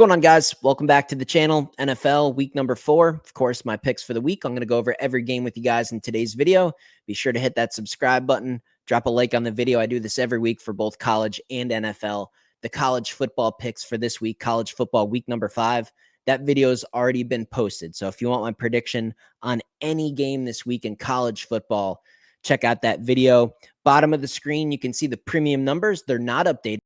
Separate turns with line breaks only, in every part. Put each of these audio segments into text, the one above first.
going on, guys? Welcome back to the channel. NFL week number 4. Of course, my picks for the week. I'm going to go over every game with you guys in today's video. Be sure to hit that subscribe button. Drop a like on the video. I do this every week for both college and NFL. The college football picks for this week, college football week number 5. That video has already been posted. So if you want my prediction on any game this week in college football, check out that video. Bottom of the screen, you can see the premium numbers. They're not updated.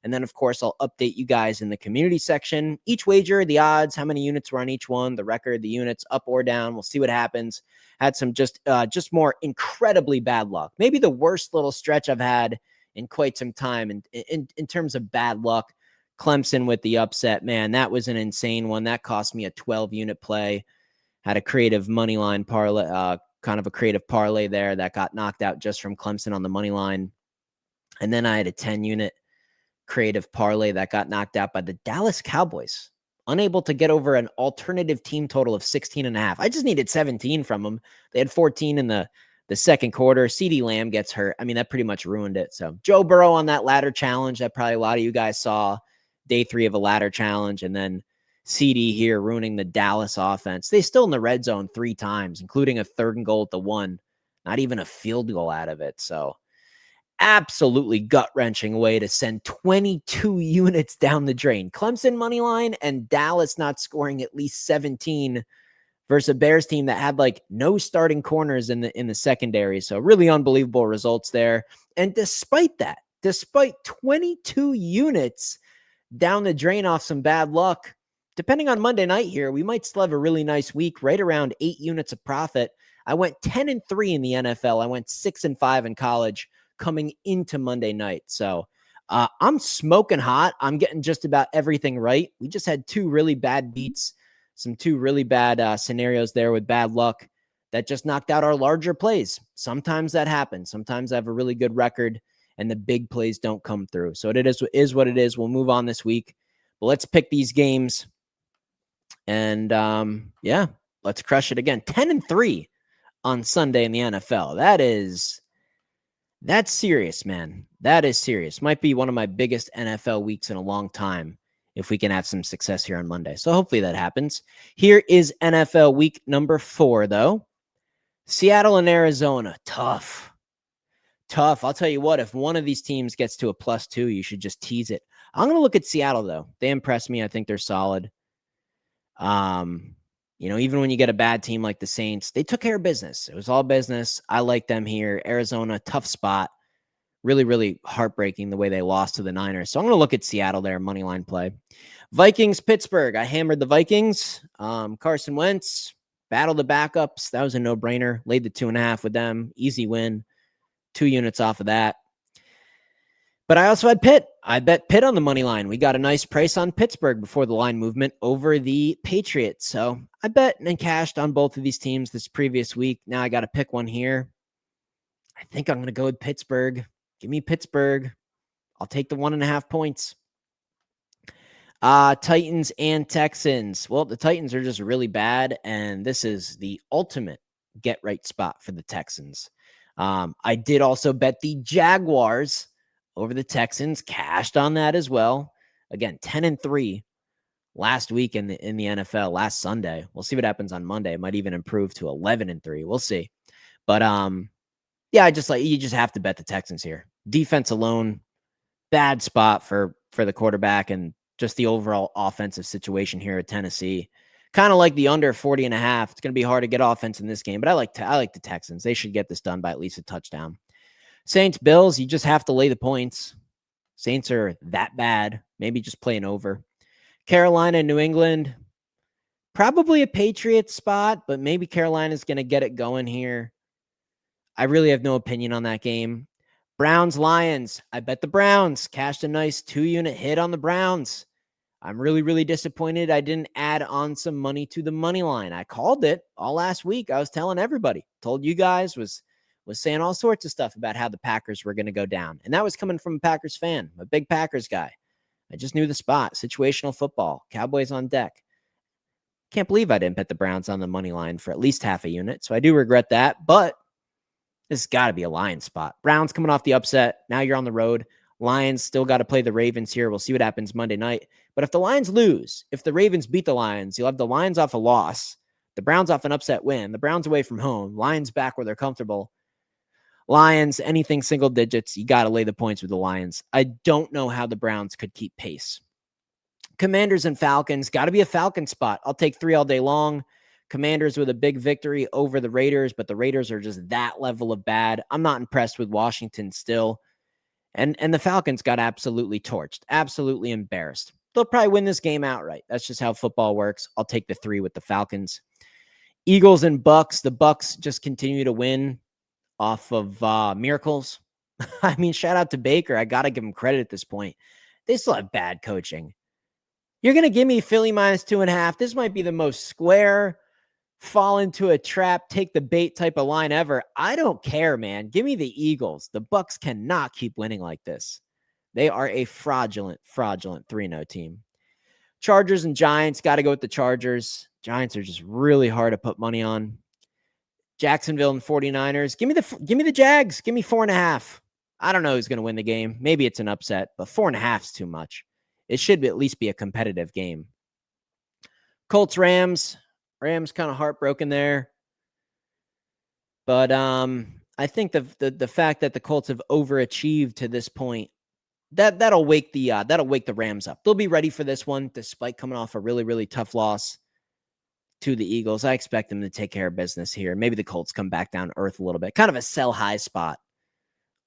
And then, of course, I'll update you guys in the community section. Each wager, the odds, how many units were on each one, the record, the units, up or down. We'll see what happens. Had some just more incredibly bad luck. Maybe the worst little stretch I've had in quite some time in terms of bad luck. Clemson with the upset, man, that was an insane one. That cost me a 12-unit play. Had a creative money line parlay, kind of a creative parlay there that got knocked out just from Clemson on the money line. And then I had a 10-unit creative parlay that got knocked out by the Dallas Cowboys, unable to get over an alternative team total of 16.5. I just needed 17 from them. They had 14 in the second quarter. CeeDee Lamb gets hurt. I mean, that pretty much ruined it. So Joe Burrow on that ladder challenge that probably a lot of you guys saw, day 3 of a ladder challenge, and then CeeDee here ruining the Dallas offense. They still in the red zone 3 times, including a 3rd and goal at the 1. Not even a field goal out of it. So absolutely gut-wrenching way to send 22 units down the drain. Clemson money line and Dallas not scoring at least 17 versus a Bears team that had like no starting corners in the secondary. So really unbelievable results there. And despite that, despite 22 units down the drain off some bad luck, depending on Monday night here, we might still have a really nice week, right around 8 units of profit. I went 10-3 in the NFL. I went 6-5 in college coming into Monday night. So I'm smoking hot. I'm getting just about everything right. We just had 2 really bad beats, some 2 really bad scenarios there with bad luck that just knocked out our larger plays. Sometimes that happens. Sometimes I have a really good record and the big plays don't come through. So it is what it is. We'll move on this week, but let's pick these games and yeah, let's crush it again. 10-3 on Sunday in the NFL. That's serious, man. That is serious. Might be one of my biggest NFL weeks in a long time if we can have some success here on Monday. So hopefully that happens. Here is NFL week number 4, though. Seattle and Arizona. Tough. I'll tell you what, if one of these teams gets to a +2, you should just tease it. I'm going to look at Seattle, though. They impress me. I think they're solid. Even when you get a bad team like the Saints, they took care of business. It was all business. I like them here. Arizona, tough spot. Really, really heartbreaking the way they lost to the Niners. So I'm going to look at Seattle there, money line play. Vikings, Pittsburgh. I hammered the Vikings. Carson Wentz, battled the backups. That was a no-brainer. Laid the 2.5 with them. Easy win. 2 units off of that. But I also had Pitt. I bet Pitt on the money line. We got a nice price on Pittsburgh before the line movement over the Patriots. So I bet and cashed on both of these teams this previous week. Now I got to pick one here. I think I'm going to go with Pittsburgh. Give me Pittsburgh. I'll take the 1.5 points. Titans and Texans. Well, the Titans are just really bad, and this is the ultimate get-right spot for the Texans. I did also bet the Jaguars over the Texans, cashed on that as well. Again, 10-3 last week in the NFL, last Sunday. We'll see what happens on Monday. It might even improve to 11-3. We'll see. But yeah, you just have to bet the Texans here. Defense alone, bad spot for the quarterback and just the overall offensive situation here at Tennessee. Kind of like the under 40.5. It's going to be hard to get offense in this game, but I like the Texans. They should get this done by at least a touchdown. Saints, Bills, you just have to lay the points. Saints are that bad. Maybe just play an over. Carolina, New England, probably a Patriots spot, but maybe Carolina's going to get it going here. I really have no opinion on that game. Browns, Lions. I bet the Browns. Cashed a nice 2-unit hit on the Browns. I'm really, really disappointed I didn't add on some money to the money line. I called it all last week. I was telling everybody. Told you guys, was saying all sorts of stuff about how the Packers were going to go down. And that was coming from a Packers fan, a big Packers guy. I just knew the spot. Situational football. Cowboys on deck. Can't believe I didn't bet the Browns on the money line for at least half a unit. So I do regret that. But This has got to be a Lions spot. Browns coming off the upset. Now you're on the road. Lions still got to play the Ravens here. We'll see what happens Monday night. But if the Lions lose, if the Ravens beat the Lions, you'll have the Lions off a loss, the Browns off an upset win, the Browns away from home, Lions back where they're comfortable. Lions, anything single digits, you got to lay the points with the Lions. I don't know how the Browns could keep pace. Commanders and Falcons, got to be a Falcon spot. I'll take 3 all day long. Commanders with a big victory over the Raiders, but the Raiders are just that level of bad. I'm not impressed with Washington still. And the Falcons got absolutely torched, absolutely embarrassed. They'll probably win this game outright. That's just how football works. I'll take the 3 with the Falcons. Eagles and Bucks. The Bucks just continue to win off of miracles. I mean, shout out to Baker. I got to give him credit at this point. They still have bad coaching. You're going to give me Philly minus 2.5. This might be the most square, fall into a trap, take the bait type of line ever. I don't care, man. Give me the Eagles. The Bucks cannot keep winning like this. They are a fraudulent 3-0 team. Chargers and Giants, got to go with the Chargers. Giants are just really hard to put money on. Jacksonville and 49ers. Give me the Jags. Give me 4.5. I don't know who's going to win the game. Maybe it's an upset, but 4.5 is too much. It should at least be a competitive game. Colts, Rams. Rams kind of heartbroken there. But I think the fact that the Colts have overachieved to this point, that'll wake the Rams up. They'll be ready for this one despite coming off a really, really tough loss to the Eagles. I expect them to take care of business here. Maybe the Colts come back down to earth a little bit. Kind of a sell high spot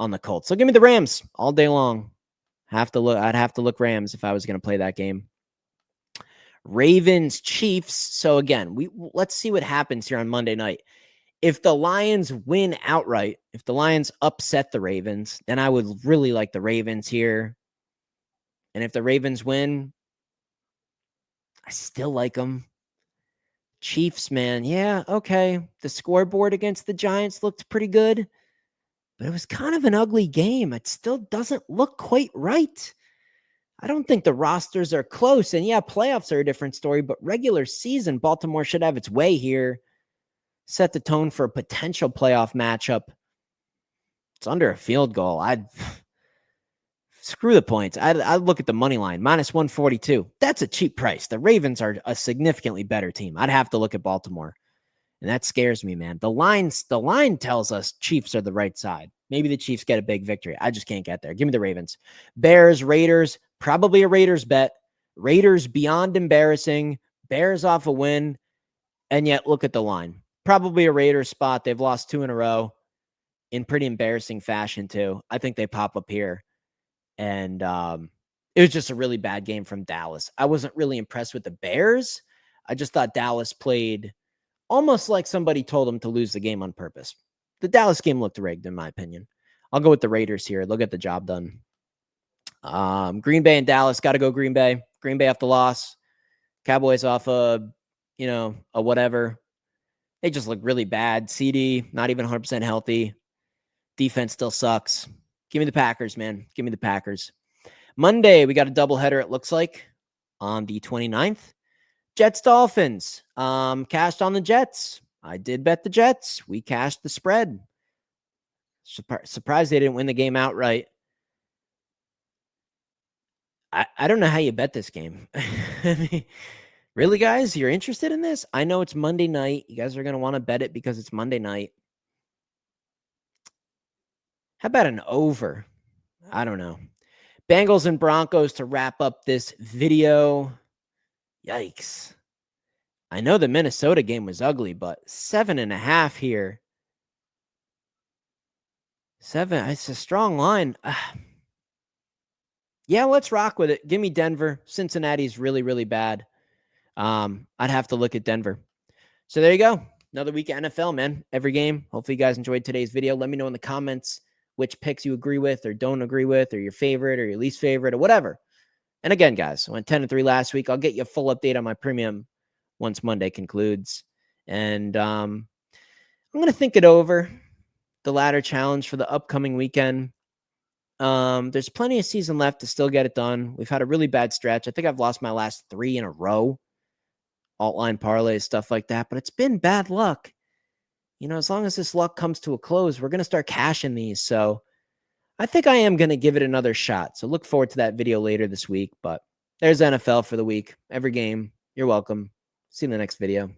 on the Colts. So give me the Rams all day long. I'd have to look Rams if I was going to play that game. Ravens, Chiefs. So again, let's see what happens here on Monday night. If the Lions win outright, if the Lions upset the Ravens, then I would really like the Ravens here. And if the Ravens win, I still like them. Chiefs, man. Yeah, okay. The scoreboard against the Giants looked pretty good, but it was kind of an ugly game. It still doesn't look quite right. I don't think the rosters are close. And yeah, playoffs are a different story, but regular season, Baltimore should have its way here. Set the tone for a potential playoff matchup. It's under a field goal. I'd screw the points. I'd look at the money line, minus 142. That's a cheap price. The Ravens are a significantly better team. I'd have to look at Baltimore. And that scares me, man. The line tells us Chiefs are the right side. Maybe the Chiefs get a big victory. I just can't get there. Give me the Ravens. Bears, Raiders, probably a Raiders bet. Raiders beyond embarrassing. Bears off a win. And yet look at the line. Probably a Raiders spot. They've lost 2 in a row in pretty embarrassing fashion too. I think they pop up here. And it was just a really bad game from Dallas. I wasn't really impressed with the Bears. I just thought Dallas played almost like somebody told them to lose the game on purpose. The Dallas game looked rigged, in my opinion. I'll go with the Raiders here. They'll get the job done. Green Bay and Dallas, got to go Green Bay. Green Bay off the loss. Cowboys off a whatever. They just look really bad. CD, not even 100% healthy. Defense still sucks. Give me the Packers, man. Give me the Packers. Monday, we got a doubleheader, it looks like, on the 29th. Jets, Dolphins. Cashed on the Jets. I did bet the Jets. We cashed the spread. Surprised they didn't win the game outright. I don't know how you bet this game. Really, guys? You're interested in this? I know it's Monday night. You guys are going to want to bet it because it's Monday night. How about an over? I don't know. Bengals and Broncos to wrap up this video. Yikes. I know the Minnesota game was ugly, but 7.5 here. 7. It's a strong line. Yeah, let's rock with it. Give me Denver. Cincinnati's really, really bad. I'd have to look at Denver. So there you go. Another week of NFL, man. Every game. Hopefully you guys enjoyed today's video. Let me know in the comments which picks you agree with or don't agree with, or your favorite or your least favorite or whatever. And again, guys, I went 10-3 last week. I'll get you a full update on my premium once Monday concludes. And I'm going to think it over, the ladder challenge for the upcoming weekend. There's plenty of season left to still get it done. We've had a really bad stretch. I think I've lost my last 3 in a row. Alt line parlays, stuff like that. But it's been bad luck. as long as this luck comes to a close, we're going to start cashing these. So I think I am going to give it another shot. So look forward to that video later this week. But there's NFL for the week. Every game. You're welcome. See you in the next video.